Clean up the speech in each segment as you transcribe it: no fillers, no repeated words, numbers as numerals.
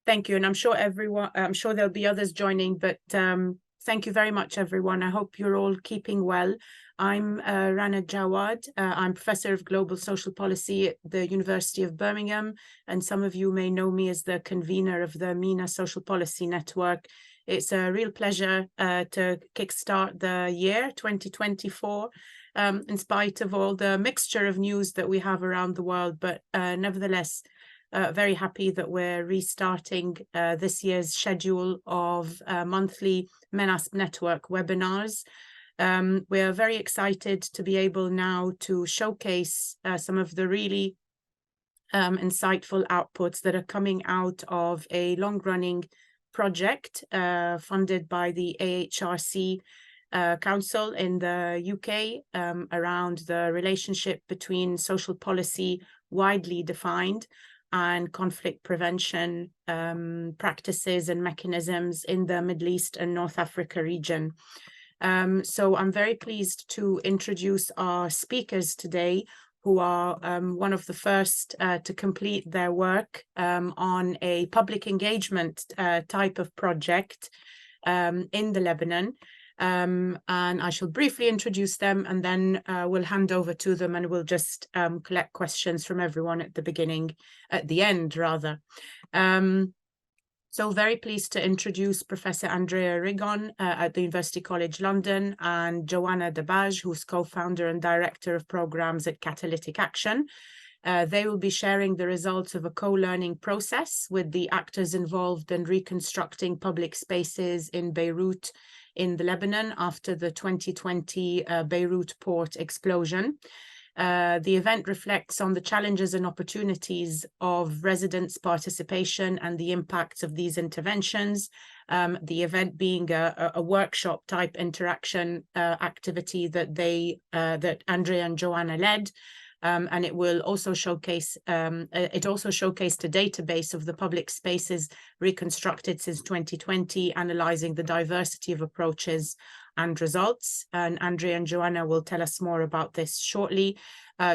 Thank you, and I'm sure there'll be others joining, but thank you very much, everyone. I hope you're all keeping well. I'm Rana Jawad. I'm Professor of Global Social Policy at the University of Birmingham, and some of you may know me as the convener of the MENA Social Policy Network. It's a real pleasure to kickstart the year 2024, in spite of all the mixture of news that we have around the world, but nevertheless, very happy that we're restarting this year's schedule of monthly MENASP Network webinars. We are very excited to be able now to showcase some of the really insightful outputs that are coming out of a long-running project funded by the AHRC Council in the UK around the relationship between social policy widely defined and conflict prevention practices and mechanisms in the Middle East and North Africa region. So I'm very pleased to introduce our speakers today, who are one of the first to complete their work on a public engagement type of project in the Lebanon. And I shall briefly introduce them, and then we'll hand over to them, and we'll just collect questions from everyone at the end rather. So very pleased to introduce Professor Andrea Rigon at the University College London, and Joana Dabaj, who's co-founder and director of programs at CatalyticAction. They will be sharing the results of a co-learning process with the actors involved in reconstructing public spaces in Beirut in the Lebanon after the 2020 Beirut port explosion. The event reflects on the challenges and opportunities of residents' participation and the impacts of these interventions. The event being a workshop type interaction activity that Andrea and Joana led. And it will also showcase, it also showcased a database of the public spaces reconstructed since 2020, analysing the diversity of approaches and results. And Andrea and Joana will tell us more about this shortly.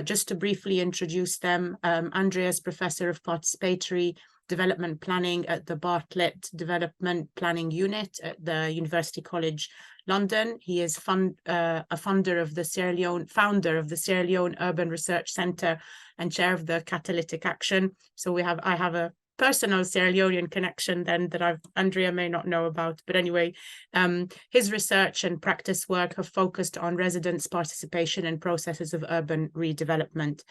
Just to briefly introduce them, Andrea is Professor of Participatory Development Planning at the Bartlett Development Planning Unit at the University College London. He is founder of the Sierra Leone Urban Research Centre and chair of the CatalyticAction. So I have a personal Sierra Leonean connection then that Andrea may not know about. But anyway, his research and practice work have focused on residents' participation in processes of urban redevelopment.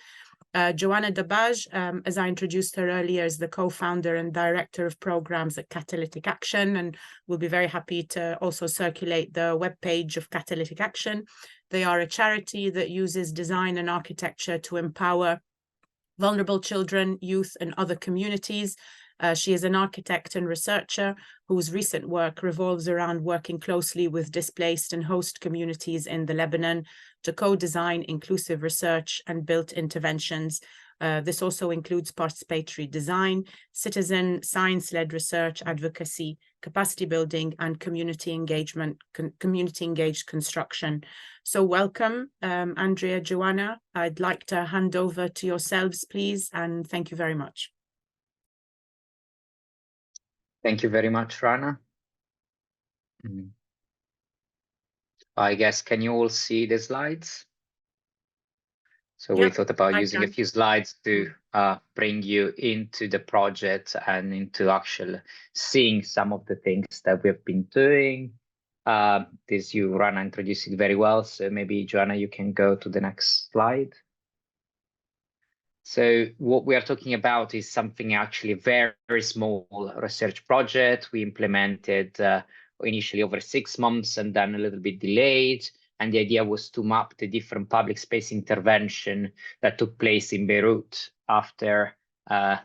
Joana Dabaj, as I introduced her earlier, is the co-founder and director of programs at CatalyticAction, and we'll be very happy to also circulate the webpage of CatalyticAction. They are a charity that uses design and architecture to empower vulnerable children, youth, and other communities. She is an architect and researcher whose recent work revolves around working closely with displaced and host communities in the Lebanon to co-design inclusive research and built interventions. This also includes participatory design, citizen science-led research, advocacy, capacity building, and community engaged construction. So welcome, Andrea, Joana. I'd like to hand over to yourselves, please, and thank you very much. Thank you very much, Rana. I guess, can you all see the slides? So we thought about using a few slides to bring you into the project and into actually seeing some of the things that we've been doing. This you, Rana, introduced it very well. So maybe, Joana, you can go to the next slide. So what we are talking about is something actually very, very small research project. We implemented initially over 6 months and then a little bit delayed. And the idea was to map the different public space intervention that took place in Beirut after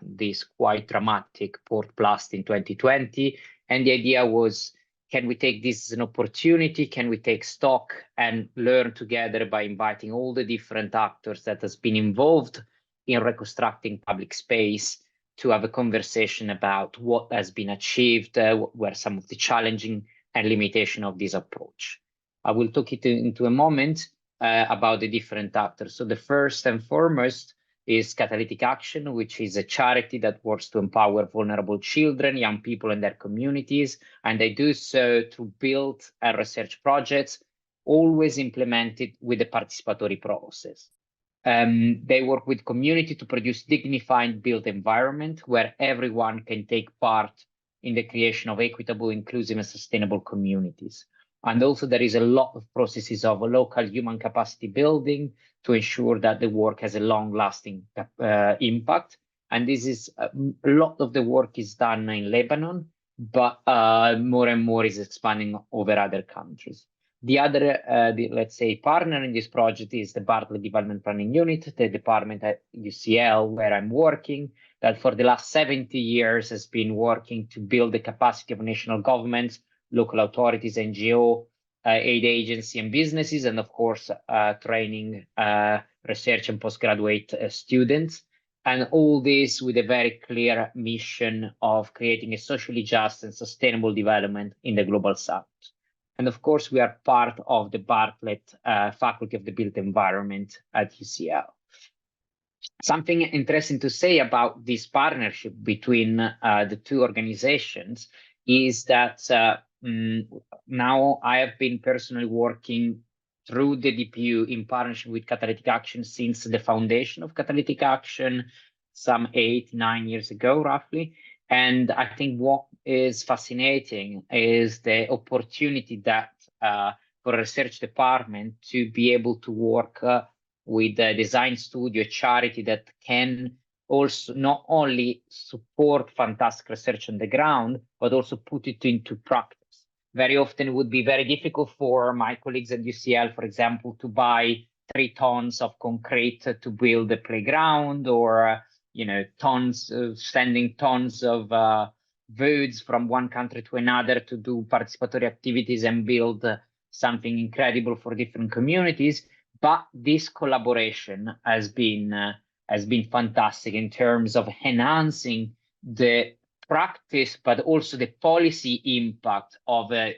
this quite dramatic port blast in 2020. And the idea was, can we take this as an opportunity? Can we take stock and learn together by inviting all the different actors that has been involved in reconstructing public space to have a conversation about what has been achieved, what were some of the challenging and limitation of this approach. I will talk into a moment about the different actors. So the first and foremost is CatalyticAction, which is a charity that works to empower vulnerable children, young people in their communities, and they do so to build research projects, always implemented with the participatory process. They work with community to produce dignified built environment where everyone can take part in the creation of equitable, inclusive, and sustainable communities. And also there is a lot of processes of local human capacity building to ensure that the work has a long-lasting impact. And this is a lot of the work is done in Lebanon, but more and more is expanding over other countries. The other, let's say, partner in this project is the Bartlett Development Planning Unit, the department at UCL where I'm working, that for the last 70 years has been working to build the capacity of national governments, local authorities, NGO, aid agency, and businesses, and of course, training research and postgraduate students. And all this with a very clear mission of creating a socially just and sustainable development in the global south. And of course, we are part of the Bartlett Faculty of the Built Environment at UCL. Something interesting to say about this partnership between the two organizations is that now I have been personally working through the DPU in partnership with CatalyticAction since the foundation of CatalyticAction some 8-9 years ago, roughly. And I think what is fascinating is the opportunity that for a research department to be able to work with a design studio, charity that can also not only support fantastic research on the ground, but also put it into practice. Very often it would be very difficult for my colleagues at UCL, for example, to buy 3 tons of concrete to build a playground, or sending tons of woods from one country to another to do participatory activities and build something incredible for different communities. But this collaboration has been fantastic in terms of enhancing the practice, but also the policy impact of a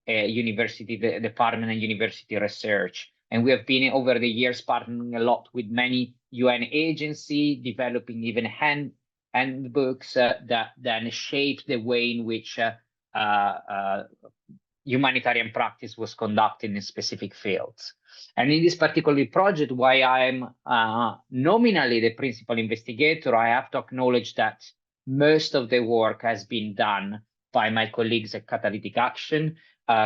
university department and university research. And we have been over the years partnering a lot with many UN agencies, developing even handbooks that then shape the way in which humanitarian practice was conducted in specific fields. And in this particular project, why I'm nominally the principal investigator, I have to acknowledge that most of the work has been done by my colleagues at CatalyticAction.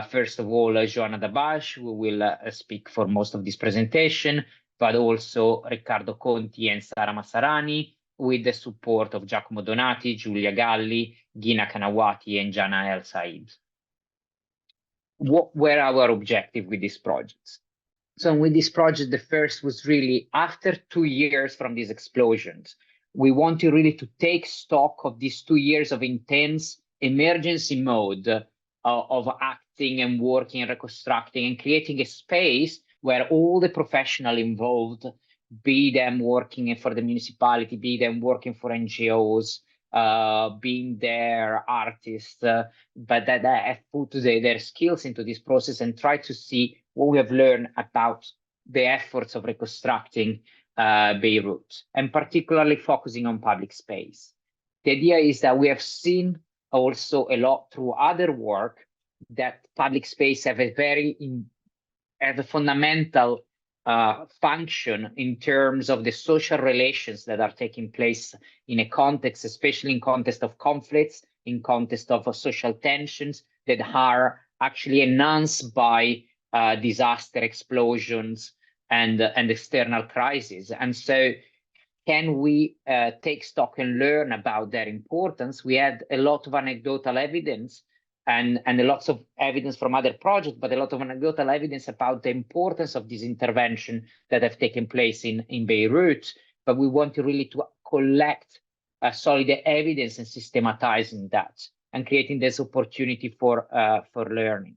First of all, Joana Dabaj, who will speak for most of this presentation, but also Riccardo Conti and Sara Massarani, with the support of Giacomo Donati, Giulia Galli, Gina Kanawati, and Jana El Said. What were our objectives with these projects? So with this project, the first was really after 2 years from these explosions, we wanted really to take stock of these 2 years of intense emergency mode of acting and working and reconstructing and creating a space where all the professionals involved, be them working for the municipality, be them working for NGOs, being their artists, but that have put their skills into this process and try to see what we have learned about the efforts of reconstructing Beirut, and particularly focusing on public space. The idea is that we have seen also a lot through other work that public space have a fundamental function in terms of the social relations that are taking place in a context, especially in context of conflicts, in context of social tensions that are actually enhanced by disaster, explosions, and external crises. And so can we take stock and learn about their importance? We had a lot of anecdotal evidence and lots of evidence from other projects, but a lot of anecdotal evidence about the importance of this intervention that have taken place in Beirut. But we want to really collect solid evidence and systematizing that and creating this opportunity for learning.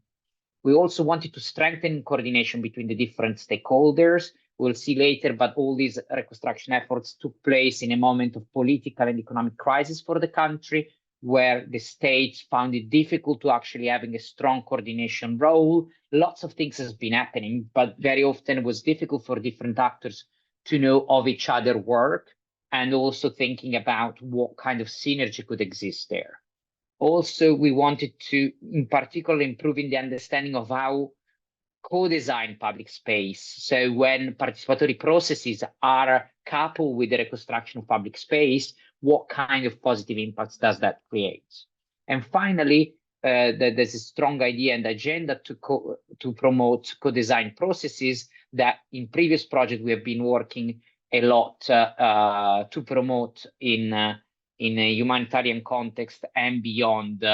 We also wanted to strengthen coordination between the different stakeholders. We'll see later, but all these reconstruction efforts took place in a moment of political and economic crisis for the country, where the state found it difficult to actually having a strong coordination role. Lots of things has been happening, but very often it was difficult for different actors to know of each other's work. and also thinking about what kind of synergy could exist there. Also, we wanted to, in particular, improving the understanding of how co-design public space. So when participatory processes are coupled with the reconstruction of public space, what kind of positive impacts does that create? And finally, there's a strong idea and agenda to promote co-design processes that in previous projects we have been working a lot to promote in a humanitarian context and beyond,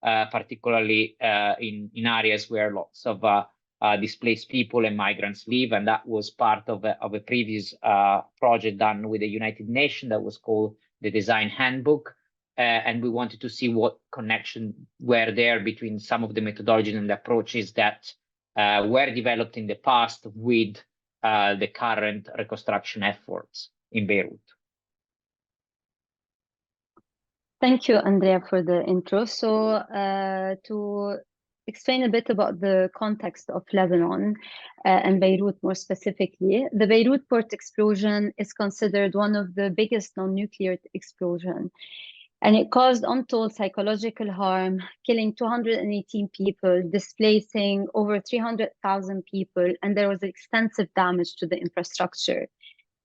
particularly in areas where lots of displaced people and migrants live, and that was part of a previous project done with the United Nations that was called the Design Handbook, and we wanted to see what connection were there between some of the methodologies and the approaches that were developed in the past with the current reconstruction efforts in Beirut. Thank you, Andrea, for the intro. So to explain a bit about the context of Lebanon and Beirut more specifically, the Beirut port explosion is considered one of the biggest non-nuclear explosions, and it caused untold psychological harm, killing 218 people, displacing over 300,000 people, and there was extensive damage to the infrastructure.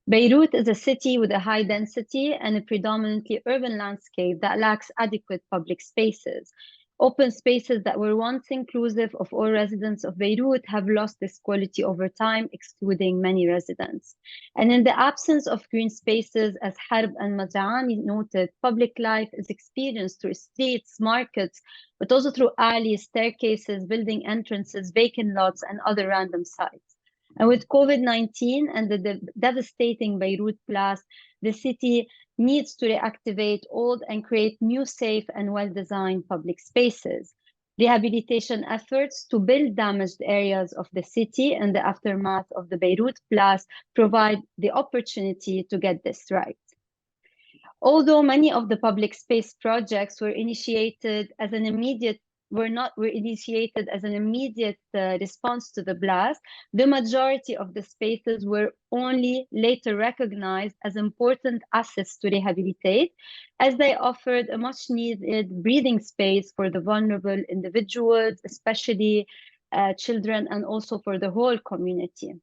Beirut is a city with a high density and a predominantly urban landscape that lacks adequate public spaces. Open spaces that were once inclusive of all residents of Beirut have lost this quality over time, excluding many residents. And in the absence of green spaces, as Harb and Mazraani noted, public life is experienced through streets, markets, but also through alleys, staircases, building entrances, vacant lots, and other random sites. And with COVID-19 and the devastating Beirut blast, the city needs to reactivate old and create new, safe, and well-designed public spaces. Rehabilitation efforts to build damaged areas of the city in the aftermath of the Beirut blast provide the opportunity to get this right. Although many of the public space projects were initiated as an immediate response to the blast, the majority of the spaces were only later recognized as important assets to rehabilitate, as they offered a much needed breathing space for the vulnerable individuals, especially children, and also for the whole community.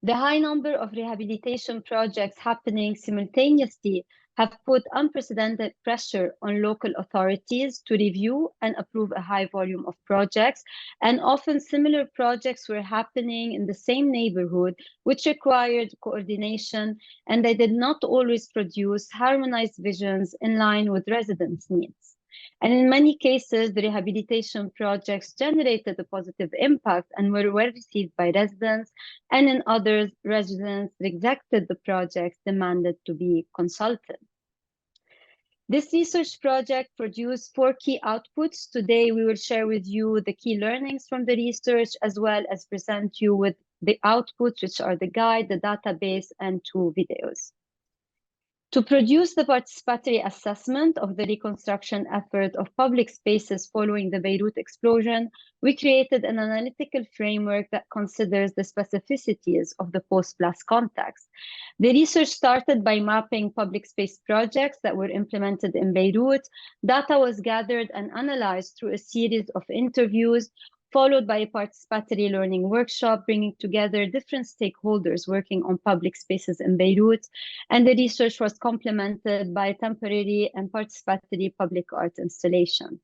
The high number of rehabilitation projects happening simultaneously have put unprecedented pressure on local authorities to review and approve a high volume of projects, and often similar projects were happening in the same neighborhood, which required coordination, and they did not always produce harmonized visions in line with residents' needs. And in many cases, the rehabilitation projects generated a positive impact and were well received by residents, and in others, residents rejected the projects, demanded to be consulted. This research project produced 4 key outputs. Today, we will share with you the key learnings from the research, as well as present you with the outputs, which are the guide, the database, and 2 videos. To produce the participatory assessment of the reconstruction effort of public spaces following the Beirut explosion, we created an analytical framework that considers the specificities of the post-blast context. The research started by mapping public space projects that were implemented in Beirut. Data was gathered and analyzed through a series of interviews, followed by a participatory learning workshop, bringing together different stakeholders working on public spaces in Beirut, and the research was complemented by a temporary and participatory public art installation.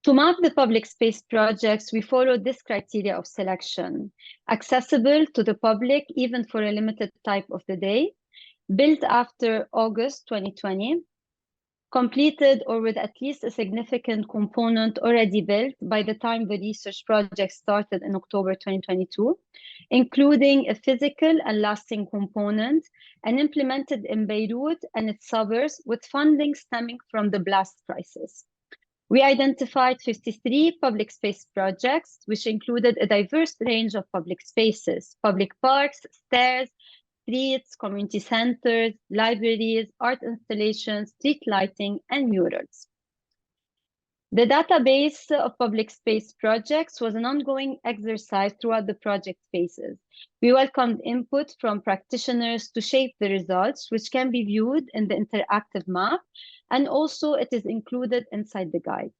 To map the public space projects, we followed this criteria of selection: accessible to the public, even for a limited type of the day, built after August 2020, completed or with at least a significant component already built by the time the research project started in October 2022, including a physical and lasting component, and implemented in Beirut and its suburbs with funding stemming from the blast crisis. We identified 53 public space projects, which included a diverse range of public spaces, public parks, stairs, streets, community centers, libraries, art installations, street lighting, and murals. The database of public space projects was an ongoing exercise throughout the project phases. We welcomed input from practitioners to shape the results, which can be viewed in the interactive map, and also it is included inside the guide.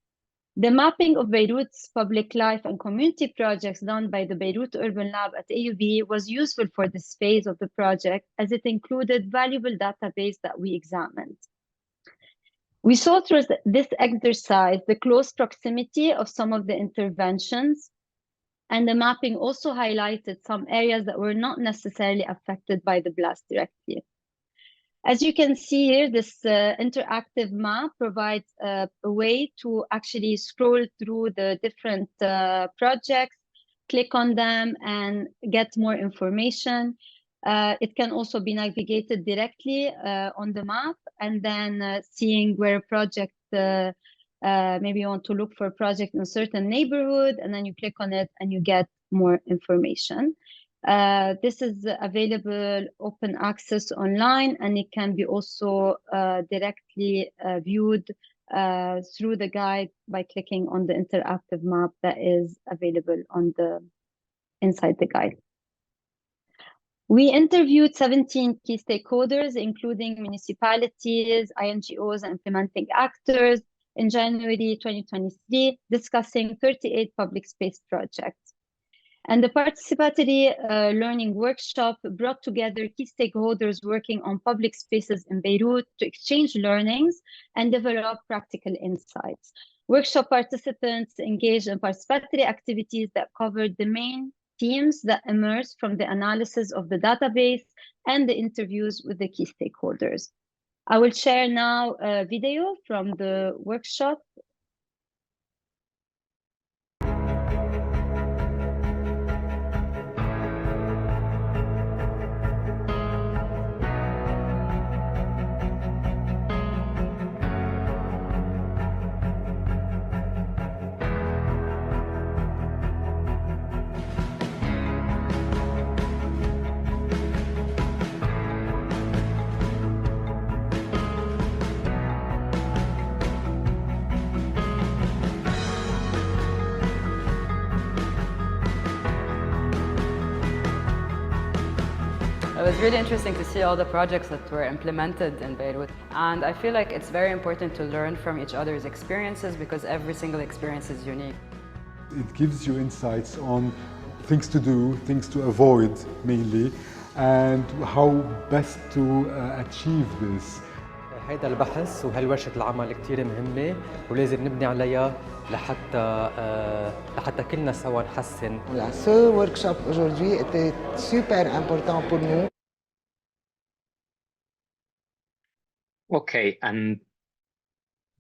The mapping of Beirut's public life and community projects done by the Beirut Urban Lab at AUB was useful for this phase of the project, as it included valuable database that we examined. We saw through this exercise the close proximity of some of the interventions, and the mapping also highlighted some areas that were not necessarily affected by the blast directly. As you can see here, this interactive map provides a way to actually scroll through the different projects, click on them, and get more information. It can also be navigated directly on the map, and then seeing where a project, maybe you want to look for a project in a certain neighborhood, and then you click on it and you get more information. This is available open access online, and it can be also directly viewed through the guide by clicking on the interactive map that is available on inside the guide. We interviewed 17 key stakeholders, including municipalities, INGOs, and implementing actors in January 2023, discussing 38 public space projects. And the participatory learning workshop brought together key stakeholders working on public spaces in Beirut to exchange learnings and develop practical insights. Workshop participants engaged in participatory activities that covered the main themes that emerged from the analysis of the database and the interviews with the key stakeholders. I will share now a video from the workshop. It was really interesting to see all the projects that were implemented in Beirut. And I feel like it's very important to learn from each other's experiences because every single experience is unique. It gives you insights on things to do, things to avoid mainly, and how best to achieve this. هيدا البحث وهالورشة العمل كتير مهمة ولازم نبني عليها لحتى كلنا سوا نحسن. Ce workshop aujourd'hui était super important pour nous. Okay, and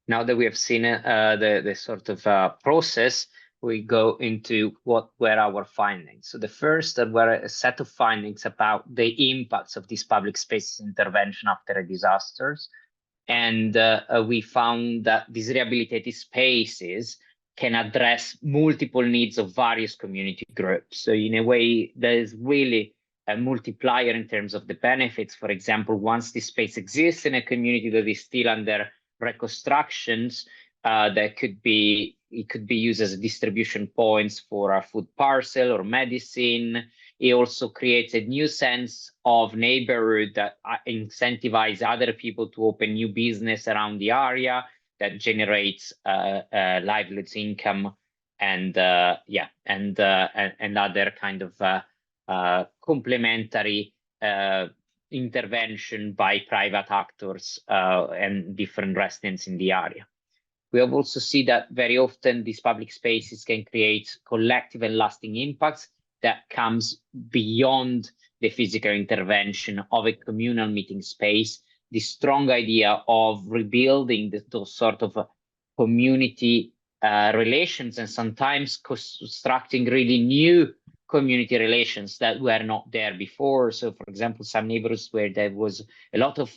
now that we have seen the sort of process, we go into what were our findings. So the first were a set of findings about the impacts of this public spaces intervention after a disasters. And we found that these rehabilitated spaces can address multiple needs of various community groups. So in a way, there's really a multiplier in terms of the benefits. For example, once this space exists in a community that is still under reconstructions, it could be used as a distribution points for a food parcel or medicine. It also creates a new sense of neighborhood that incentivizes other people to open new business around the area that generates livelihoods, income, and other kind of complementary intervention by private actors and different residents in the area. We have also seen that very often these public spaces can create collective and lasting impacts that comes beyond the physical intervention of a communal meeting space. The strong idea of rebuilding those sort of community relations and sometimes constructing really new community relations that were not there before. So, for example, some neighborhoods where there was a lot of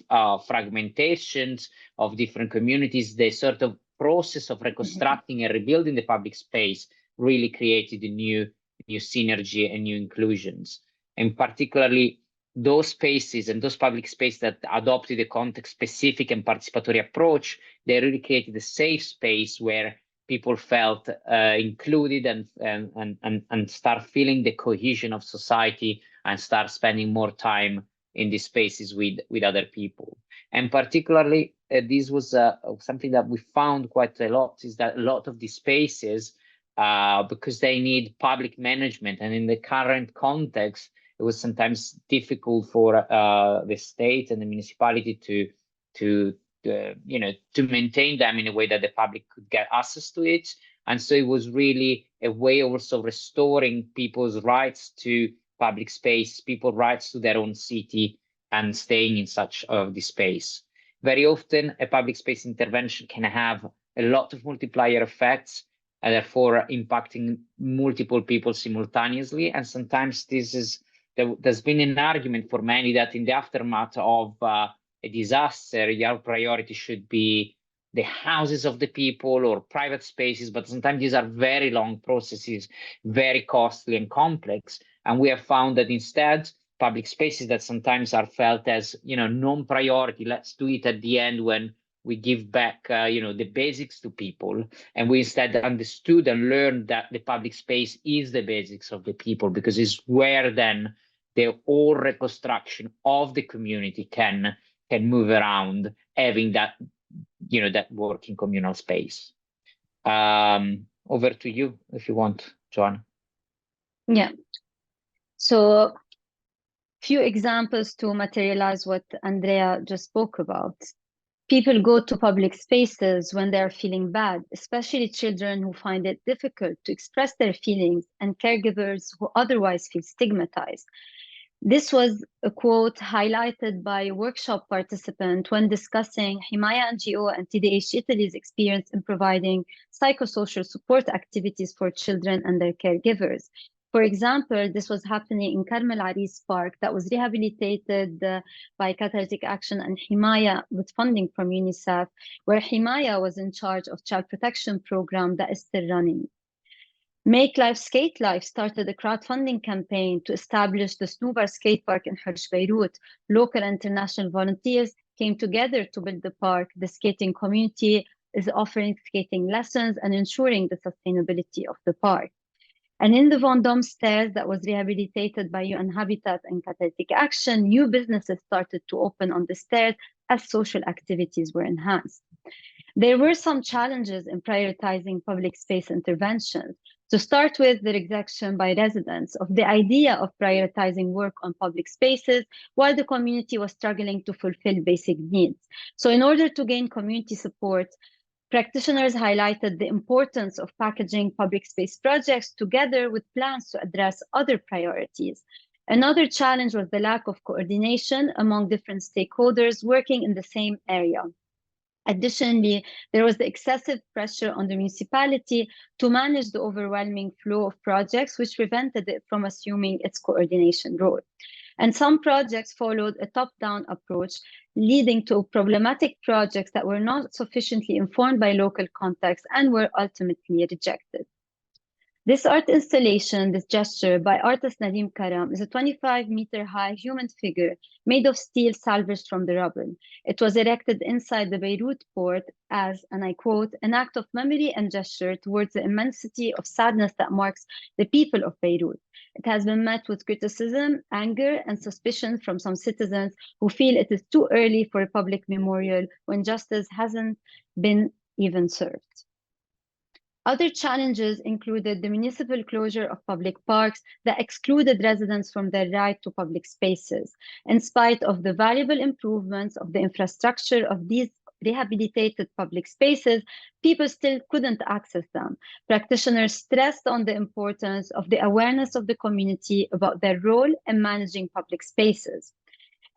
fragmentations of different communities, the sort of process of reconstructing and rebuilding the public space really created a new synergy and new inclusions. And particularly those spaces and those public spaces that adopted a context-specific and participatory approach, they really created a safe space where people felt included and start feeling the cohesion of society and start spending more time in these spaces with other people. And particularly, this was something that we found quite a lot, is that a lot of these spaces, because they need public management, and in the current context, it was sometimes difficult for the state and the municipality to maintain them in a way that the public could get access to it. And so it was really a way also restoring people's rights to public space, people's rights to their own city, and staying in such the space. Very often, a public space intervention can have a lot of multiplier effects, and therefore impacting multiple people simultaneously. And sometimes there's been an argument for many that in the aftermath of a disaster, your priority should be the houses of the people or private spaces, but sometimes these are very long processes, very costly and complex. And we have found that instead, public spaces that sometimes are felt as, non-priority, let's do it at the end when we give back, the basics to people. And we instead understood and learned that the public space is the basics of the people, because it's where then the whole reconstruction of the community can move around, having that, that working communal space. Over to you, if you want, Joanna. Yeah. So, few examples to materialize what Andrea just spoke about. People go to public spaces when they are feeling bad, especially children who find it difficult to express their feelings, and caregivers who otherwise feel stigmatized. This was a quote highlighted by a workshop participant when discussing Himaya NGO and TDH Italy's experience in providing psychosocial support activities for children and their caregivers. For example, this was happening in Carmel Aris Park that was rehabilitated by CatalyticAction and Himaya with funding from UNICEF, where Himaya was in charge of child protection program that is still running. Make Life Skate Life started a crowdfunding campaign to establish the Snoobar Skate Park in Hajj Beirut. Local and international volunteers came together to build the park. The skating community is offering skating lessons and ensuring the sustainability of the park. And in the Vendôme stairs that was rehabilitated by UN Habitat and CatalyticAction, new businesses started to open on the stairs as social activities were enhanced. There were some challenges in prioritizing public space interventions. To start with, the rejection by residents of the idea of prioritizing work on public spaces while the community was struggling to fulfill basic needs. So in order to gain community support, practitioners highlighted the importance of packaging public space projects together with plans to address other priorities. Another challenge was the lack of coordination among different stakeholders working in the same area. Additionally, there was the excessive pressure on the municipality to manage the overwhelming flow of projects, which prevented it from assuming its coordination role. And some projects followed a top-down approach, leading to problematic projects that were not sufficiently informed by local context and were ultimately rejected. This art installation, this gesture by artist Nadim Karam, is a 25-meter-high human figure made of steel salvaged from the rubble. It was erected inside the Beirut port as, and I quote, an act of memory and gesture towards the immensity of sadness that marks the people of Beirut. It has been met with criticism, anger, and suspicion from some citizens who feel it is too early for a public memorial when justice hasn't been even served. Other challenges included the municipal closure of public parks that excluded residents from their right to public spaces. In spite of the valuable improvements of the infrastructure of these rehabilitated public spaces, people still couldn't access them. Practitioners stressed on the importance of the awareness of the community about their role in managing public spaces.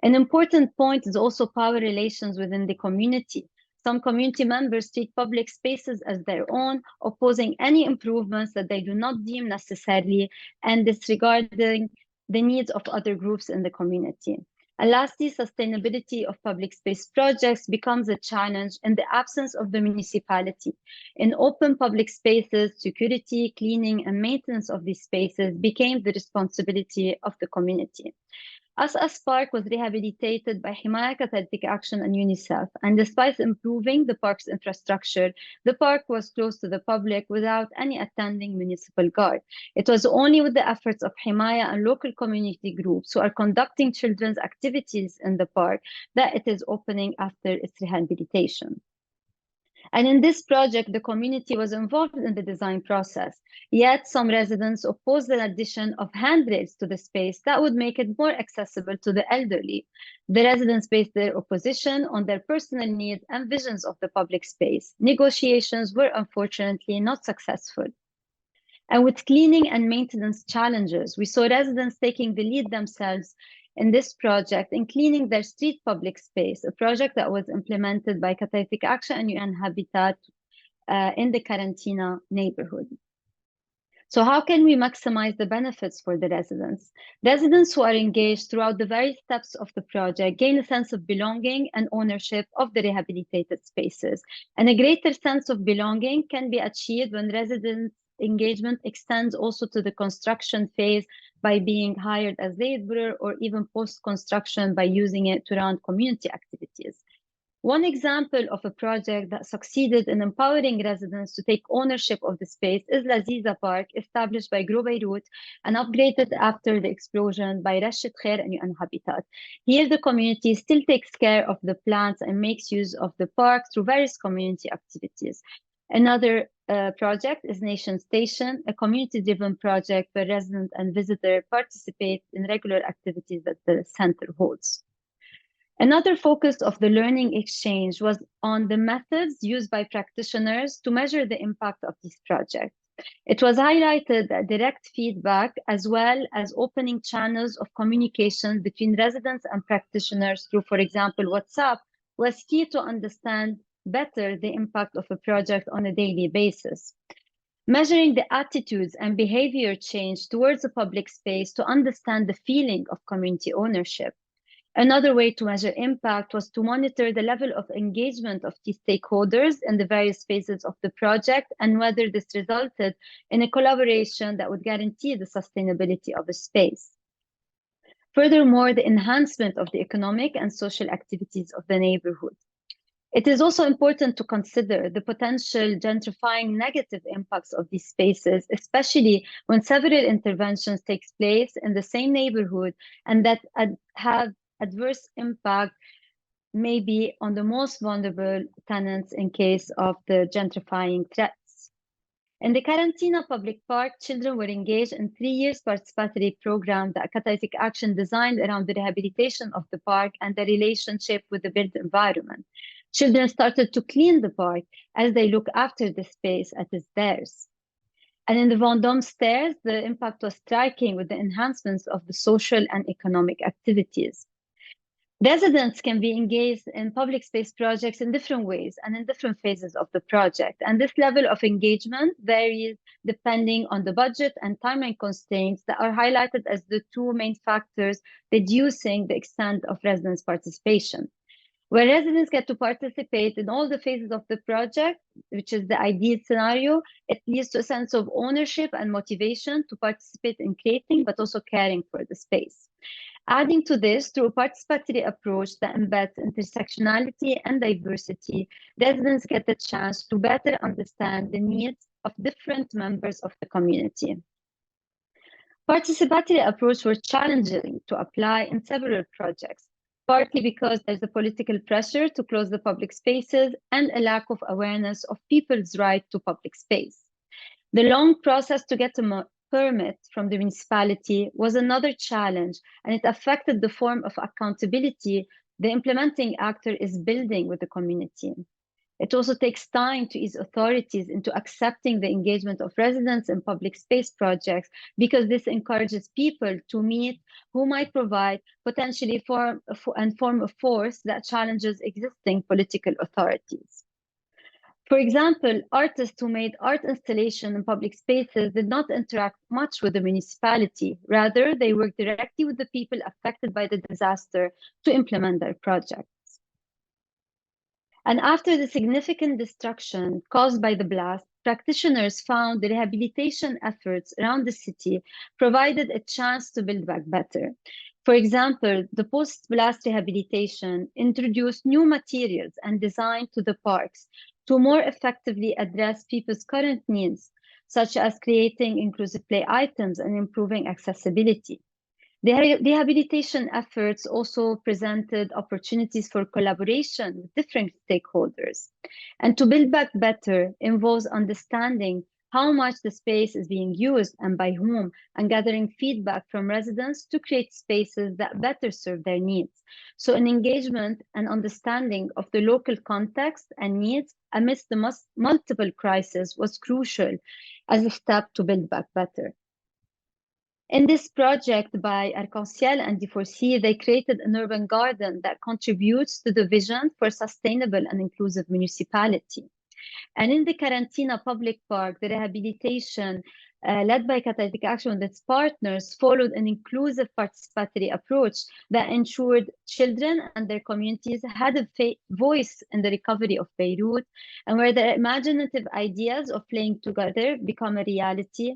An important point is also power relations within the community. Some community members treat public spaces as their own, opposing any improvements that they do not deem necessary and disregarding the needs of other groups in the community. And lastly, sustainability of public space projects becomes a challenge in the absence of the municipality. In open public spaces, security, cleaning, and maintenance of these spaces became the responsibility of the community. Asas Park was rehabilitated by Himaya, CatalyticAction, and UNICEF, and despite improving the park's infrastructure, the park was closed to the public without any attending municipal guard. It was only with the efforts of Himaya and local community groups who are conducting children's activities in the park that it is opening after its rehabilitation. And in this project, the community was involved in the design process, yet some residents opposed the addition of handrails to the space that would make it more accessible to the elderly. The residents based their opposition on their personal needs and visions of the public space. Negotiations were unfortunately not successful. And with cleaning and maintenance challenges, we saw residents taking the lead themselves in this project in cleaning their street public space, a project that was implemented by CatalyticAction and UN Habitat in the Quarantina neighborhood. So how can we maximize the benefits for the residents? Residents who are engaged throughout the various steps of the project gain a sense of belonging and ownership of the rehabilitated spaces. And a greater sense of belonging can be achieved when residents' engagement extends also to the construction phase by being hired as laborer or even post-construction by using it to run community activities. One example of a project that succeeded in empowering residents to take ownership of the space is Laziza Park, established by Gro Beirut and upgraded after the explosion by Rashid Khair and UN Habitat. Here, the community still takes care of the plants and makes use of the park through various community activities. Another project is Nation Station, a community-driven project where residents and visitors participate in regular activities that the center holds. Another focus of the learning exchange was on the methods used by practitioners to measure the impact of these projects. It was highlighted that direct feedback, as well as opening channels of communication between residents and practitioners through, for example, WhatsApp, was key to understand better the impact of a project on a daily basis. Measuring the attitudes and behavior change towards the public space to understand the feeling of community ownership. Another way to measure impact was to monitor the level of engagement of key stakeholders in the various phases of the project and whether this resulted in a collaboration that would guarantee the sustainability of a space. Furthermore, the enhancement of the economic and social activities of the neighborhood. It is also important to consider the potential gentrifying negative impacts of these spaces, especially when several interventions take place in the same neighborhood and that have adverse impact maybe on the most vulnerable tenants in case of the gentrifying threats. In the Quarantina Public Park, children were engaged in 3 years participatory program that CatalyticAction designed around the rehabilitation of the park and the relationship with the built environment. Children started to clean the park as they look after the space as is theirs. And in the Vendôme stairs, the impact was striking with the enhancements of the social and economic activities. Residents can be engaged in public space projects in different ways and in different phases of the project. And this level of engagement varies depending on the budget and timeline constraints that are highlighted as the two main factors reducing the extent of residents' participation. Where residents get to participate in all the phases of the project, which is the ideal scenario, it leads to a sense of ownership and motivation to participate in creating, but also caring for the space. Adding to this, through a participatory approach that embeds intersectionality and diversity, residents get the chance to better understand the needs of different members of the community. Participatory approaches were challenging to apply in several projects, partly because there's a political pressure to close the public spaces and a lack of awareness of people's right to public space. The long process to get a permit from the municipality was another challenge, and it affected the form of accountability the implementing actor is building with the community. It also takes time to ease authorities into accepting the engagement of residents in public space projects because this encourages people to meet who might provide potentially form a force that challenges existing political authorities. For example, artists who made art installations in public spaces did not interact much with the municipality. Rather, they worked directly with the people affected by the disaster to implement their projects. And after the significant destruction caused by the blast, practitioners found the rehabilitation efforts around the city provided a chance to build back better. For example, the post-blast rehabilitation introduced new materials and design to the parks to more effectively address people's current needs, such as creating inclusive play items and improving accessibility. The rehabilitation efforts also presented opportunities for collaboration with different stakeholders. And to build back better involves understanding how much the space is being used and by whom, and gathering feedback from residents to create spaces that better serve their needs. So an engagement and understanding of the local context and needs amidst the multiple crises was crucial as a step to build back better. In this project by Arc-en-Ciel and D4C, they created an urban garden that contributes to the vision for sustainable and inclusive municipality. And in the Karantina Public Park, the rehabilitation led by CatalyticAction with its partners followed an inclusive participatory approach that ensured children and their communities had a voice in the recovery of Beirut, and where their imaginative ideas of playing together become a reality,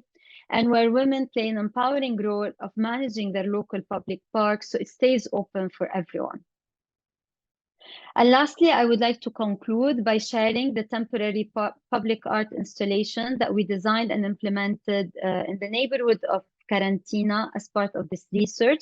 and where women play an empowering role of managing their local public parks so it stays open for everyone. And lastly, I would like to conclude by sharing the temporary public art installation that we designed and implemented in the neighborhood of Karantina as part of this research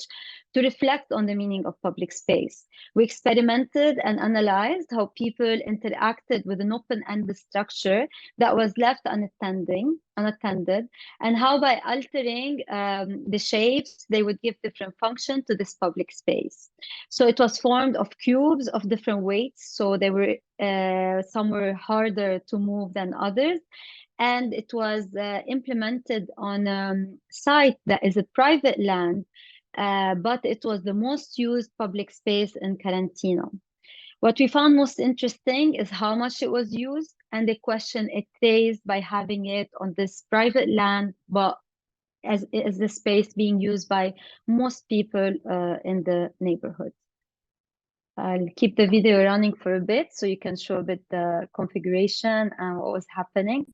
to reflect on the meaning of public space. We experimented and analyzed how people interacted with an open-ended structure that was left unattended, and how by altering the shapes, they would give different function to this public space. So it was formed of cubes of different weights, so they were some were harder to move than others. And it was implemented on a site that is a private land, but it was the most used public space in Karantina. What we found most interesting is how much it was used and the question it raised by having it on this private land, but as the space being used by most people in the neighborhood. I'll keep the video running for a bit so you can show a bit the configuration and what was happening.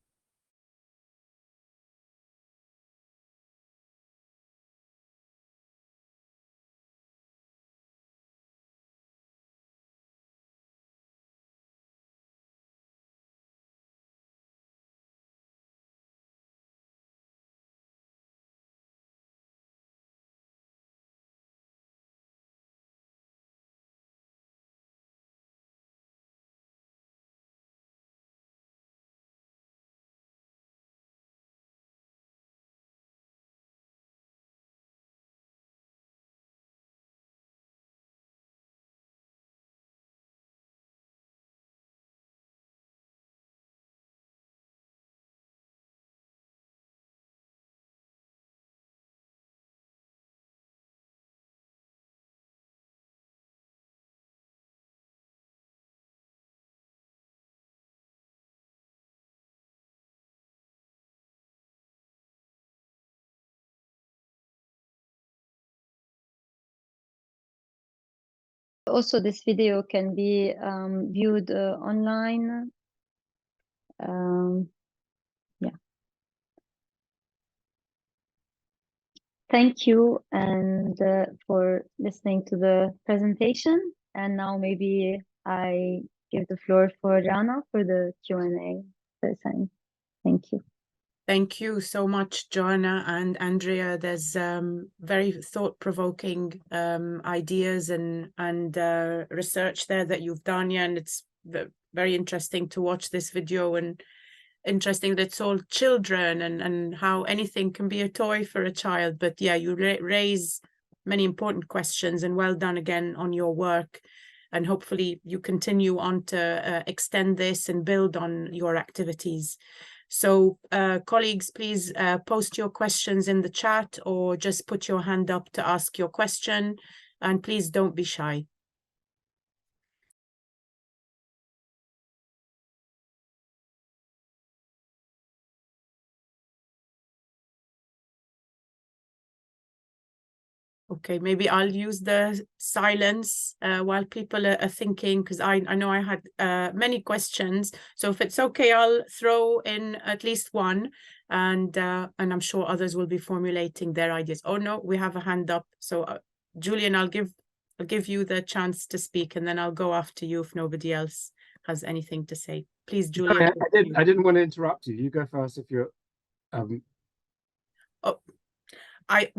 Also, this video can be viewed online. Yeah. Thank you and for listening to the presentation. And now maybe I give the floor for Rana for the Q&A session. Thank you. Thank you so much, Joana and Andrea. There's very thought-provoking ideas and research there that you've done, yeah, and it's very interesting to watch this video, and interesting that it's all children and how anything can be a toy for a child. But yeah, you raise many important questions, and well done again on your work. And hopefully you continue on to extend this and build on your activities. So colleagues, please post your questions in the chat or just put your hand up to ask your question, and please don't be shy. Okay, maybe I'll use the silence while people are thinking, because I know I had many questions. So if it's okay, I'll throw in at least one, and I'm sure others will be formulating their ideas. Oh no, we have a hand up. So Julian, I'll give you the chance to speak, and then I'll go after you if nobody else has anything to say. Please, Julian. I didn't want to interrupt you. You go first if you're. I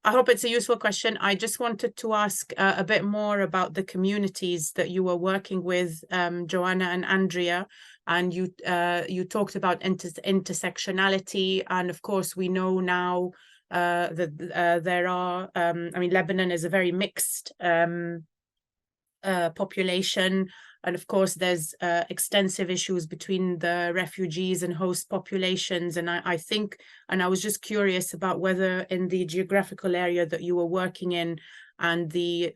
hope it's a useful question. I just wanted to ask a bit more about the communities that you were working with, Joana and Andrea, and you talked about intersectionality, and of course we know now that there are, I mean, Lebanon is a very mixed population. And of course, there's extensive issues between the refugees and host populations. And I think, and I was just curious about whether in the geographical area that you were working in and the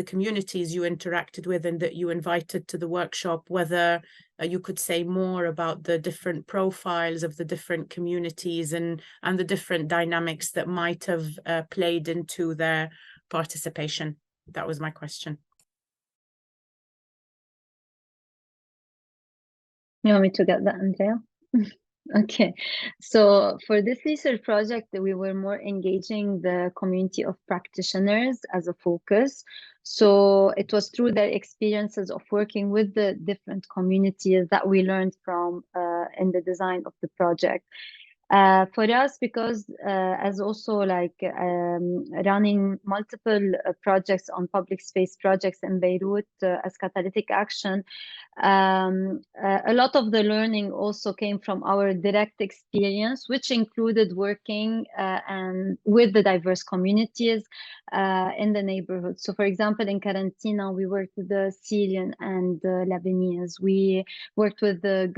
communities you interacted with and that you invited to the workshop, whether you could say more about the different profiles of the different communities and the different dynamics that might have played into their participation. That was my question. You want me to get that, Andrea? Okay, so for this research project, we were more engaging the community of practitioners as a focus. So it was through their experiences of working with the different communities that we learned from in the design of the project. For us, because as also like running multiple projects on public space projects in Beirut as CatalyticAction, a lot of the learning also came from our direct experience, which included working and with the diverse communities in the neighborhood. So for example, in Karantina, we worked with the Syrian and the Lebanese. We worked with the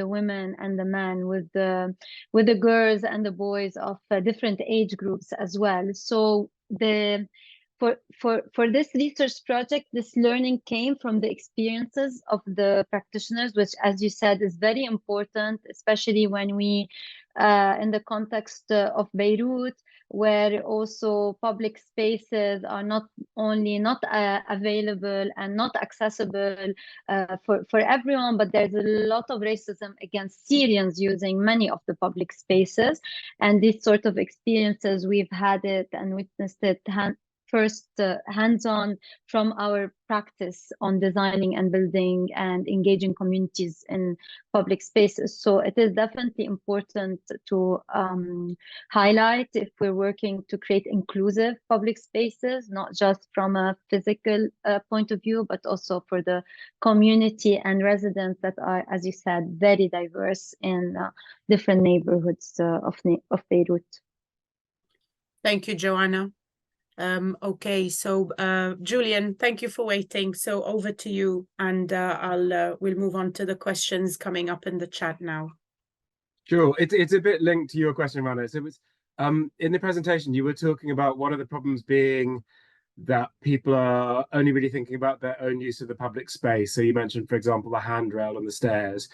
women and the men, with the girls and the boys of different age groups as well. So for this research project, this learning came from the experiences of the practitioners, which, as you said, is very important, especially when we, in the context of Beirut, where also public spaces are not only not available and not accessible for everyone, but there's a lot of racism against Syrians using many of the public spaces. And these sort of experiences, we've had it and witnessed it first hands-on from our practice on designing and building and engaging communities in public spaces. So it is definitely important to highlight if we're working to create inclusive public spaces, not just from a physical point of view, but also for the community and residents that are, as you said, very diverse in different neighborhoods of Beirut. Thank you, Joana. Okay, so Julian, thank you for waiting. So over to you, and we'll move on to the questions coming up in the chat now. Sure, it's a bit linked to your question, Rana. So it was in the presentation you were talking about one of the problems being that people are only really thinking about their own use of the public space. So you mentioned, for example, the handrail on the stairs,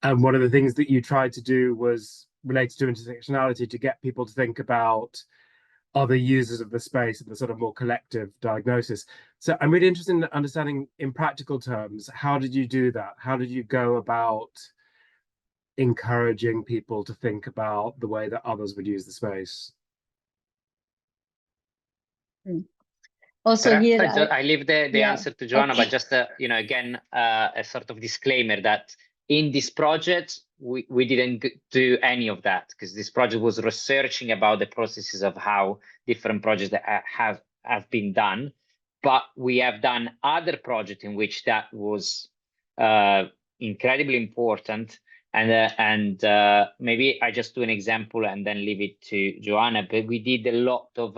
and one of the things that you tried to do was related to intersectionality, to get people to think about other users of the space and the sort of more collective diagnosis. So I'm really interested in understanding, in practical terms, how did you do that? How did you go about encouraging people to think about the way that others would use the space? Also here, I leave the answer to Joana, but just again, a sort of disclaimer that in this project, we didn't do any of that, because this project was researching about the processes of how different projects that have been done. But we have done other projects in which that was incredibly important. And maybe I just do an example and then leave it to Joana. But we did a lot of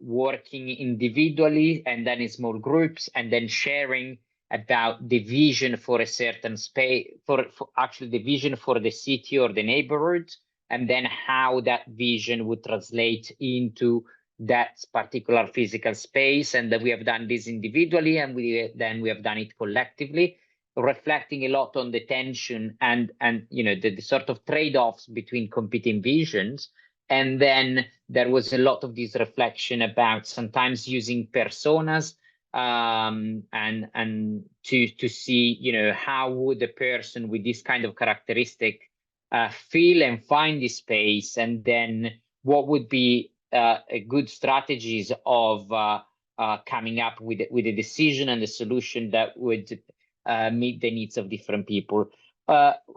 working individually and then in small groups, and then sharing about the vision for a certain space, for actually the vision for the city or the neighborhood, and then how that vision would translate into that particular physical space. And that we have done this individually, and we have done it collectively, reflecting a lot on the tension and the sort of trade-offs between competing visions. And then there was a lot of this reflection about sometimes using personas, and to see, how would a person with this kind of characteristic feel and find this space, and then what would be good strategies of coming up with a decision and a solution that would meet the needs of different people.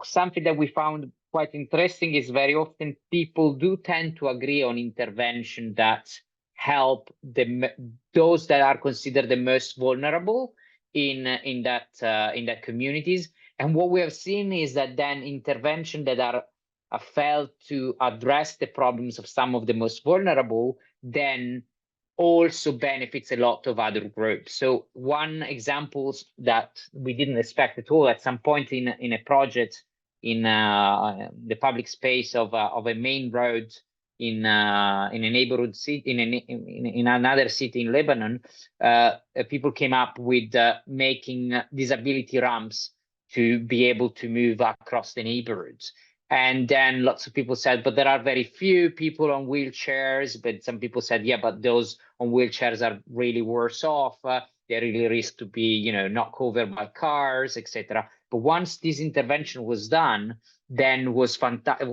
Something that we found quite interesting is very often people do tend to agree on intervention that help those that are considered the most vulnerable in that communities. And what we have seen is that then intervention that are felt to address the problems of some of the most vulnerable then also benefits a lot of other groups. So one example that we didn't expect at all, at some point in a project in the public space of a main road in a neighborhood city in another city in Lebanon, people came up with making disability ramps to be able to move across the neighborhoods. And then lots of people said, but there are very few people on wheelchairs. But some people said, yeah, but those on wheelchairs are really worse off. They really risk to be, not covered by cars, etc. But once this intervention was done, then was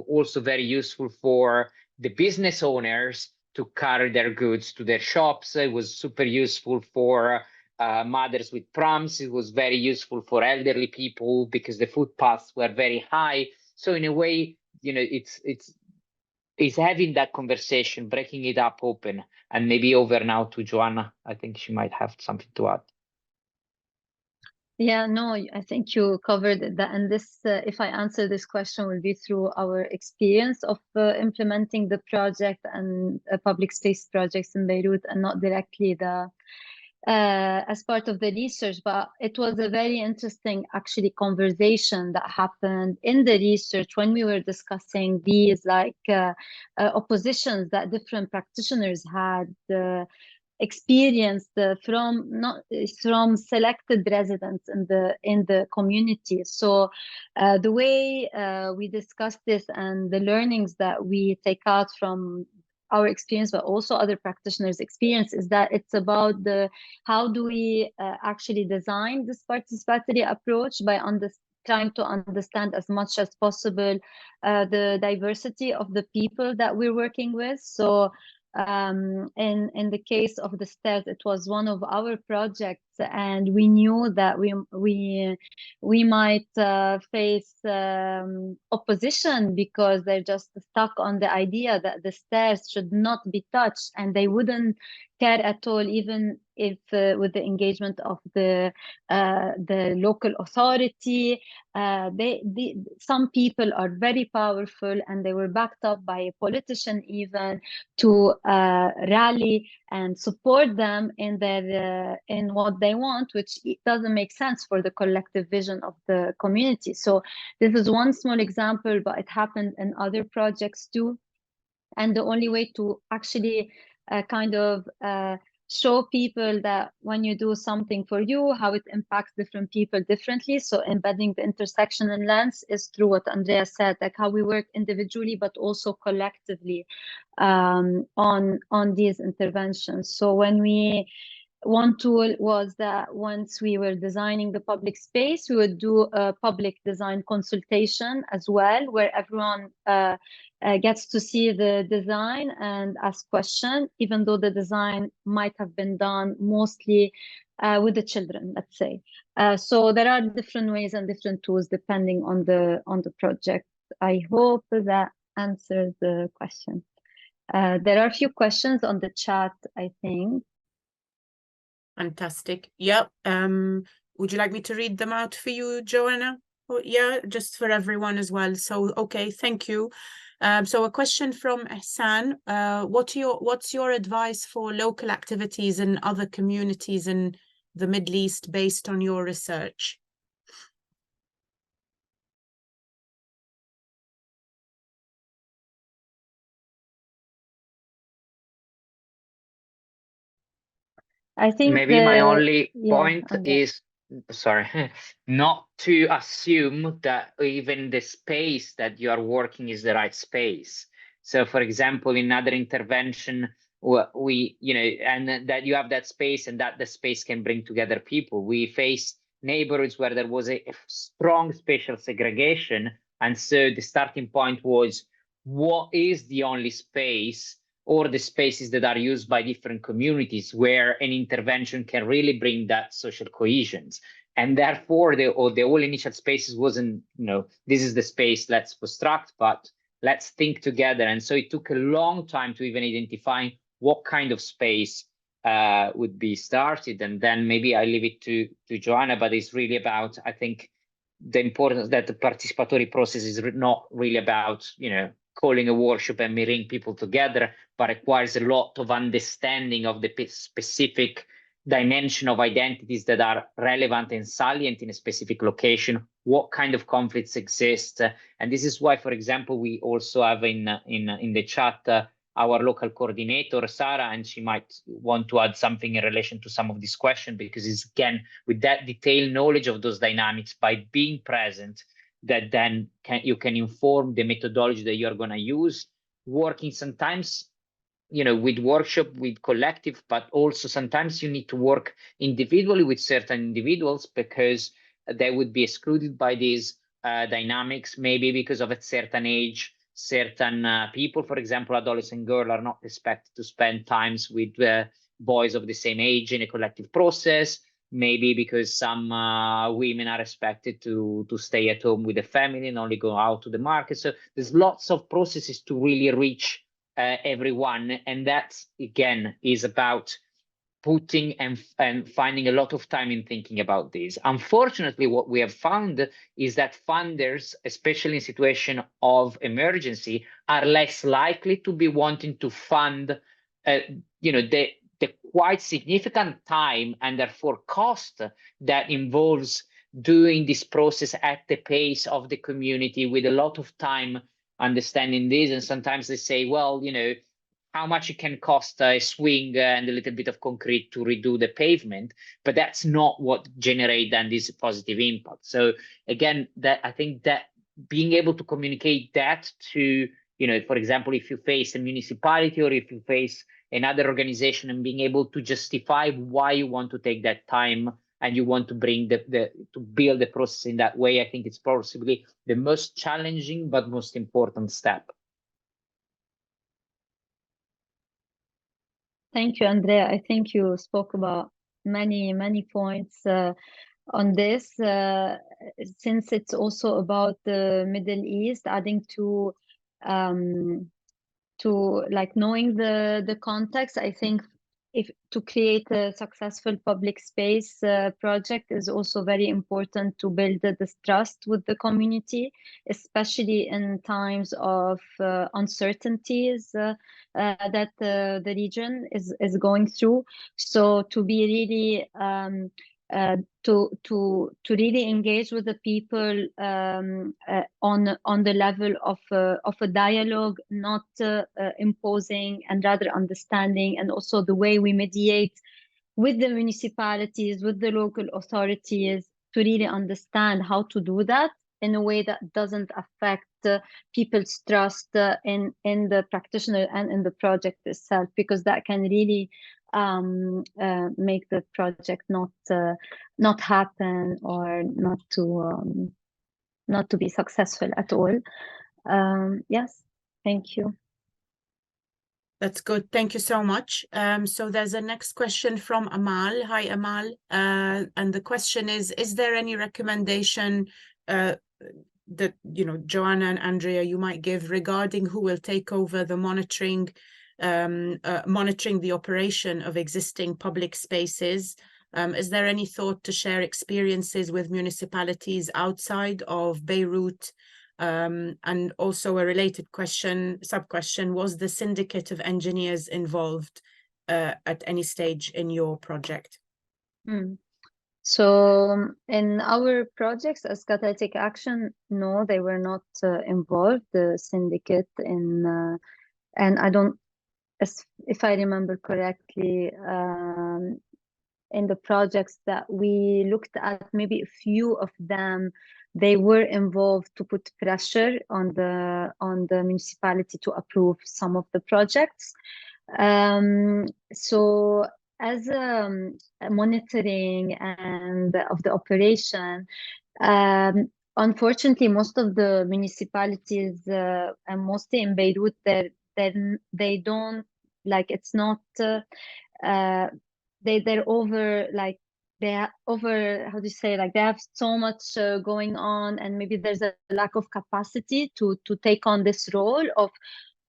also very useful for the business owners to carry their goods to their shops. It was super useful for mothers with prams. It was very useful for elderly people because the footpaths were very high. So in a way, it's having that conversation, breaking it up open, and maybe over now to Joanna. I think she might have something to add. Yeah, no, I think you covered that. And this, if I answer this question, will be through our experience of implementing the project and public space projects in Beirut, and not directly as part of the research. But it was a very interesting, actually, conversation that happened in the research when we were discussing these oppositions that different practitioners had experienced from selected residents in the community. So the way we discussed this and the learnings that we take out from our experience, but also other practitioners' experience, is that it's about how do we actually design this participatory approach by trying to understand as much as possible the diversity of the people that we're working with. So in the case of the stairs, it was one of our projects, and we knew that we might face opposition because they're just stuck on the idea that the stairs should not be touched, and they wouldn't care at all, even if with the engagement of the local authority. Some people are very powerful, and they were backed up by a politician even to rally and support them in what they want, which doesn't make sense for the collective vision of the community. So this is one small example, but it happened in other projects too. And the only way to actually show people that when you do something for you, how it impacts different people differently. So embedding the intersection and lens is through what Andrea said, like how we work individually, but also collectively on these interventions. So one tool was that once we were designing the public space, we would do a public design consultation as well, where everyone gets to see the design and ask questions, even though the design might have been done mostly with the children, let's say. So there are different ways and different tools depending on the project. I hope that answers the question. There are a few questions on the chat, I think. Fantastic. Yep. Would you like me to read them out for you, Joanna? Oh, yeah, just for everyone as well. So, okay, thank you. So a question from Hassan. What's your advice for local activities in other communities in the Middle East based on your research? I think maybe my only point Andrea. is, sorry, not to assume that even the space that you are working is the right space. So for example, in other intervention, and that you have that space and that the space can bring together people. We faced neighborhoods where there was a strong spatial segregation. And so the starting point was, what is the only space or the spaces that are used by different communities, where an intervention can really bring that social cohesion. And therefore, the whole initial spaces wasn't, this is the space, let's construct, but let's think together. And so it took a long time to even identify what kind of space would be started. And then maybe I leave it to Joana, but it's really about, I think, the importance that the participatory process is not really about, calling a workshop and bringing people together, but requires a lot of understanding of the specific dimension of identities that are relevant and salient in a specific location, what kind of conflicts exist. And this is why, for example, we also have in the chat our local coordinator, Sarah, and she might want to add something in relation to some of these questions, because it's, again, with that detailed knowledge of those dynamics, by being present, that then you can inform the methodology that you're going to use, working sometimes with workshop, with collective, but also sometimes you need to work individually with certain individuals, because they would be excluded by these dynamics, maybe because of a certain age. Certain people, for example, adolescent girls, are not expected to spend times with boys of the same age in a collective process, maybe because some women are expected to stay at home with the family and only go out to the market. So there's lots of processes to really reach everyone, and that again is about putting and finding a lot of time in thinking about this. Unfortunately, what we have found is that funders, especially in situation of emergency, are less likely to be wanting to fund the quite significant time and therefore cost that involves doing this process at the pace of the community, with a lot of time understanding this. And sometimes they say, well, how much it can cost a swing and a little bit of concrete to redo the pavement, but that's not what generates then this positive impact. So again, that I think that being able to communicate that to, for example, if you face a municipality or if you face another organization, and being able to justify why you want to take that time and you want to bring to build the process in that way, I think it's possibly the most challenging but most important step. Thank you, Andrea. I think you spoke about many points on this. Since it's also about the Middle East, adding to like knowing the context, I think if to create a successful public space project is also very important to build this trust with the community, especially in times of uncertainties that the region is going through. So to be really to really engage with the people on the level of a dialogue, not imposing, and rather understanding, and also the way we mediate with the municipalities, with the local authorities, to really understand how to do that in a way that doesn't affect people's trust in the practitioner and in the project itself, because that can really make the project not happen, or not to be successful at all. Yes, thank you. That's good. Thank you so much. So there's a next question from Amal. Hi, Amal. And the question is there any recommendation that, Joana and Andrea, you might give regarding who will take over the monitoring the operation of existing public spaces? Is there any thought to share experiences with municipalities outside of Beirut? And also a related sub-question, was the syndicate of engineers involved at any stage in your project? So in our projects as CatalyticAction, no, they were not involved, the syndicate, and I don't, if I remember correctly, in the projects that we looked at, maybe a few of them, they were involved to put pressure on the municipality to approve some of the projects. So as a monitoring and of the operation, unfortunately, most of the municipalities, and mostly in Beirut, they don't like it's not they're over, like they are over, how do you say, like they have so much going on, and maybe there's a lack of capacity to take on this role of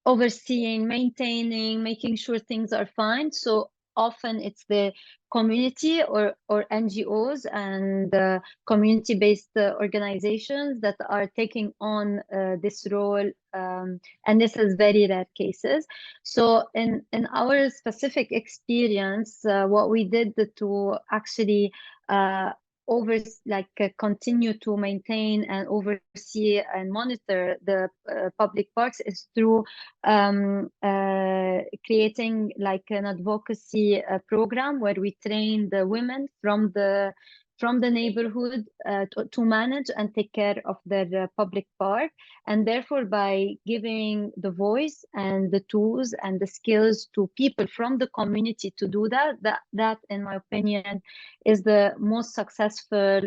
overseeing, maintaining, making sure things are fine. So often it's the community or NGOs and community-based organizations that are taking on this role, and this is very rare cases. So in our specific experience, what we did to actually continue to maintain and oversee and monitor the public parks is through creating like an advocacy program where we train the women from the neighborhood to manage and take care of their public park. And therefore, by giving the voice and the tools and the skills to people from the community to do that in my opinion is the most successful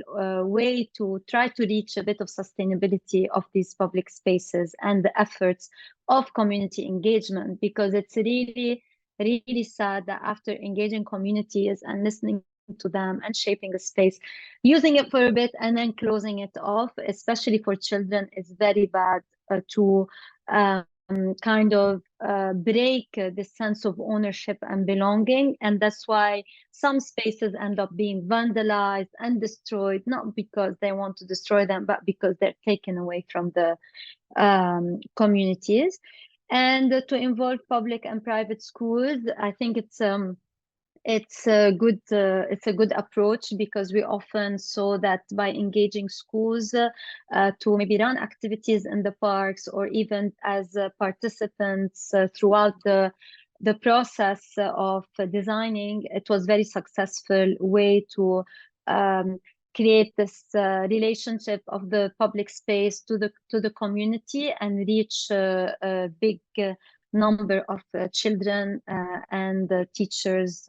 way to try to reach a bit of sustainability of these public spaces and the efforts of community engagement, because it's really, really sad that after engaging communities and listening to them and shaping a space, using it for a bit and then closing it off, especially for children, is very bad to kind of break this sense of ownership and belonging. And that's why some spaces end up being vandalized and destroyed, not because they want to destroy them, but because they're taken away from the communities. And to involve public and private schools, I think it's a good approach, because we often saw that by engaging schools to maybe run activities in the parks or even as participants throughout the process of designing, it was very successful way to create this relationship of the public space to the community and reach a big number of children and teachers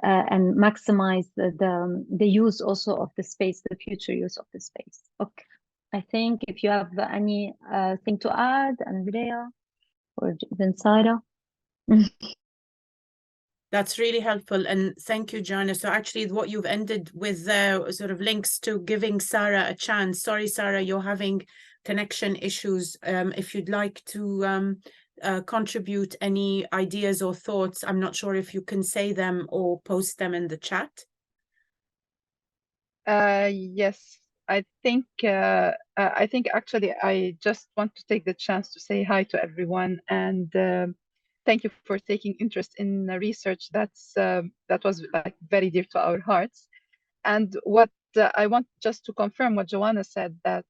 and maximize the use also of the space, the future use of the space. Okay, I think if you have any thing to add, Andrea or even Sarah. That's really helpful, and thank you, Joanna. So actually what you've ended with sort of links to giving Sarah a chance. Sorry, Sarah, you're having connection issues. If you'd like to contribute any ideas or thoughts, I'm not sure if you can say them or post them in the chat. Yes, I think actually I just want to take the chance to say hi to everyone, and thank you for taking interest in research that was like very dear to our hearts. And what I want just to confirm what Joanna said, that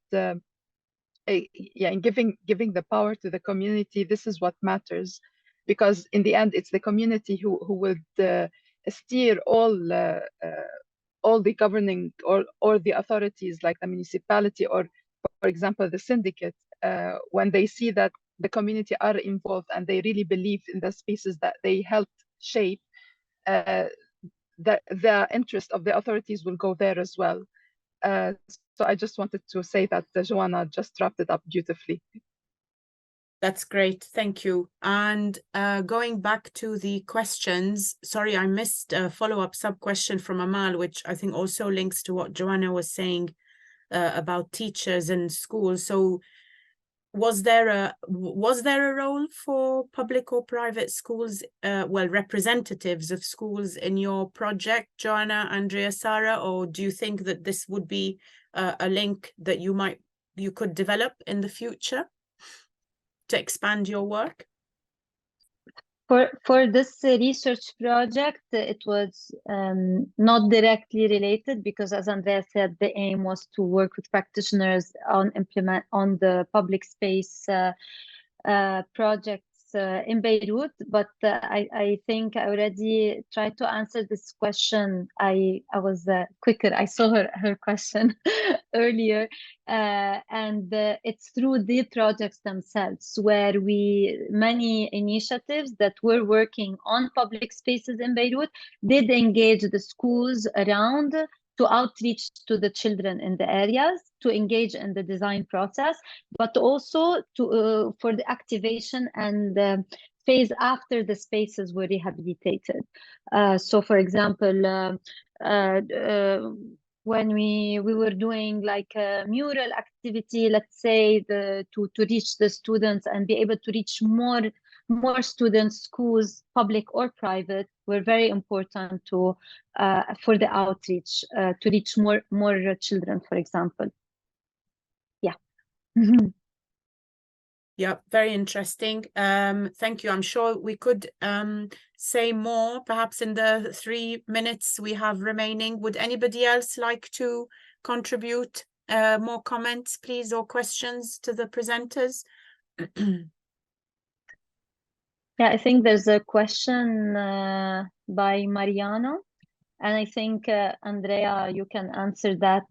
yeah, in giving the power to the community, this is what matters, because in the end it's the community who would steer all the governing or the authorities like the municipality or, for example, the syndicate, when they see that the community are involved and they really believe in the spaces that they helped shape, the interest of the authorities will go there as well. So I just wanted to say that Joanna just wrapped it up beautifully. That's great, thank you. And going back to the questions, sorry, I missed a follow-up sub-question from Amal, which I think also links to what Joanna was saying about teachers and schools. So was there a role for public or private schools, well, representatives of schools in your project, Joanna, Andrea, Sarah, or do you think that this would be a link that you could develop in the future to expand your work? For this research project, it was not directly related, because as Andrea said, the aim was to work with practitioners on the public space projects in Beirut. But I think I already tried to answer this question. I was quicker. I saw her question earlier, and it's through the projects themselves where many initiatives that were working on public spaces in Beirut did engage the schools around to outreach to the children in the areas, to engage in the design process, but also to for the activation and phase after the spaces were rehabilitated. So, for example, when we were doing like a mural activity, let's say to reach the students and be able to reach more students, schools, public or private, were very important to for the outreach to reach more children, for example. Yeah. Yeah, very interesting. Thank you. I'm sure we could say more, perhaps in the 3 minutes we have remaining. Would anybody else like to contribute more comments, please, or questions to the presenters? Yeah, I think there's a question by Mariano, and I think Andrea, you can answer that.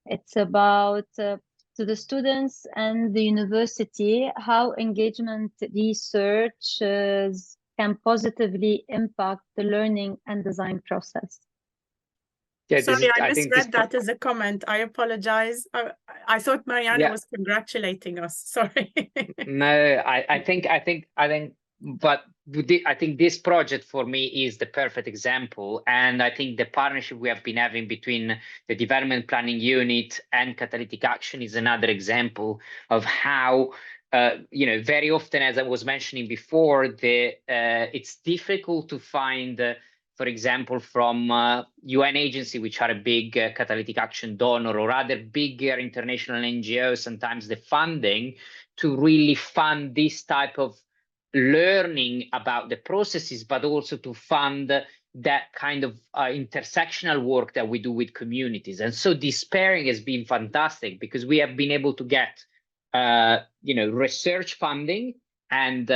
It's about to the students and the university, how engagement research can positively impact the learning and design process. Yeah, Sorry, I misread that as a comment. I apologize. I thought Mariana was congratulating us. Sorry. No, I think, but I think this project for me is the perfect example, and I think the partnership we have been having between the Development Planning Unit and CatalyticAction is another example of how, you know, very often, as I was mentioning before, it's difficult to find, for example, from UN agency, which are a big CatalyticAction donor, or other bigger international NGOs, sometimes the funding to really fund this type of learning about the processes, but also to fund that kind of intersectional work that we do with communities. And so this pairing has been fantastic, because we have been able to get, you know, research funding and,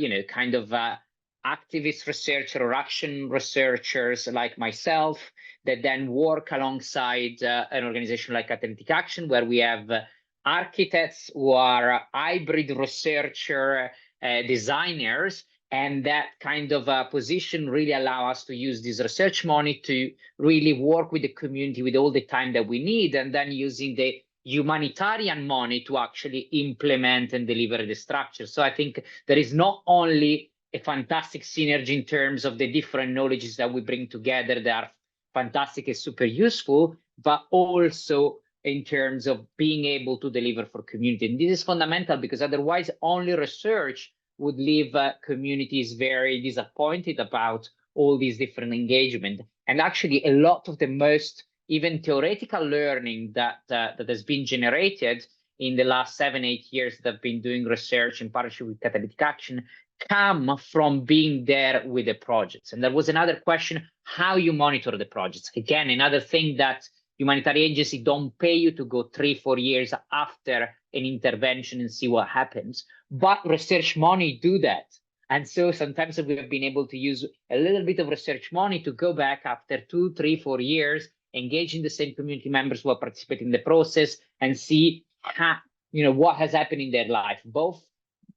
you know, kind of activist researcher or action researchers like myself that then work alongside an organization like CatalyticAction, where we have architects who are hybrid researcher designers, and that kind of position really allow us to use this research money to really work with the community with all the time that we need, and then using the humanitarian money to actually implement and deliver the structure. So I think there is not only a fantastic synergy in terms of the different knowledges that we bring together that are fantastic and super useful, but also in terms of being able to deliver for community. And this is fundamental, because otherwise only research would leave communities very disappointed about all these different engagement. And actually a lot of the most even theoretical learning that has been generated in the last 7-8 years that I've been doing research in partnership with CatalyticAction come from being there with the projects. And there was another question, how you monitor the projects. Again, another thing that humanitarian agencies don't pay you to go 3-4 years after an intervention and see what happens, but research money do that. And so sometimes we have been able to use a little bit of research money to go back after 2, 3, 4 years, engage in the same community members who are participating in the process, and see how, you know, what has happened in their life, both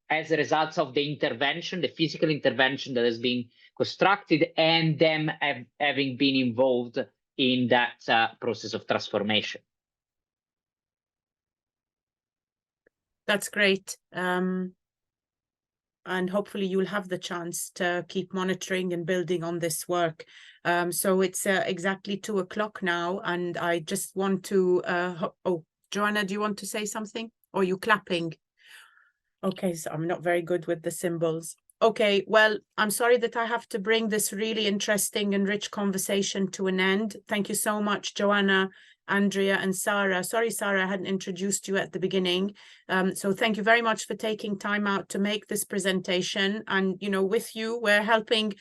as a result of the intervention, the physical intervention that has been constructed, and them having been involved in that process of transformation. That's great. And hopefully you'll have the chance to keep monitoring and building on this work. So it's exactly 2 o'clock now, and I just want to, oh, Joanna, do you want to say something? Or are you clapping? Okay, so I'm not very good with the symbols. Okay, well, I'm sorry that I have to bring this really interesting and rich conversation to an end. Thank you so much, Joanna, Andrea, and Sarah. Sorry, Sarah, I hadn't introduced you at the beginning. So thank you very much for taking time out to make this presentation. And, you know, with you, we're helping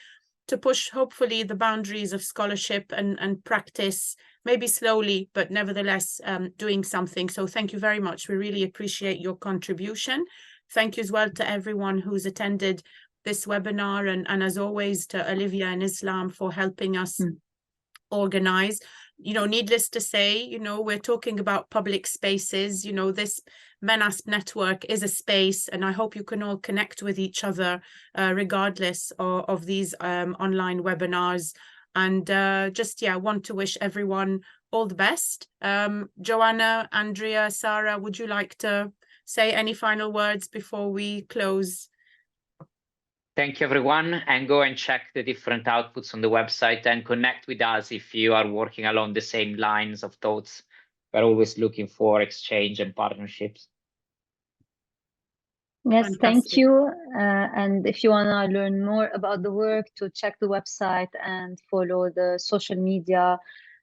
to push, hopefully, the boundaries of scholarship and practice, maybe slowly, but nevertheless doing something. So thank you very much. We really appreciate your contribution. Thank you as well to everyone who's attended this webinar, and as always to Olivia and Islam for helping us organize. You know, needless to say, you know, we're talking about public spaces. You know, this MENASP network is a space, and I hope you can all connect with each other regardless of these online webinars. And just, yeah, want to wish everyone all the best. Joanna, Andrea, Sarah, would you like to say any final words before we close? Thank you, everyone, and go and check the different outputs on the website and connect with us if you are working along the same lines of thoughts. We're always looking for exchange and partnerships. Yes, thank Fantastic. you. And if you want to learn more about the work, to check the website and follow the social media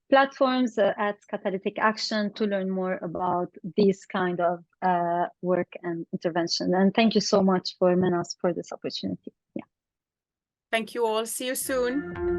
platforms at CatalyticAction to learn more about this kind of work and intervention. And thank you so much for MENASP for this opportunity. Yeah. Thank you all. See you soon.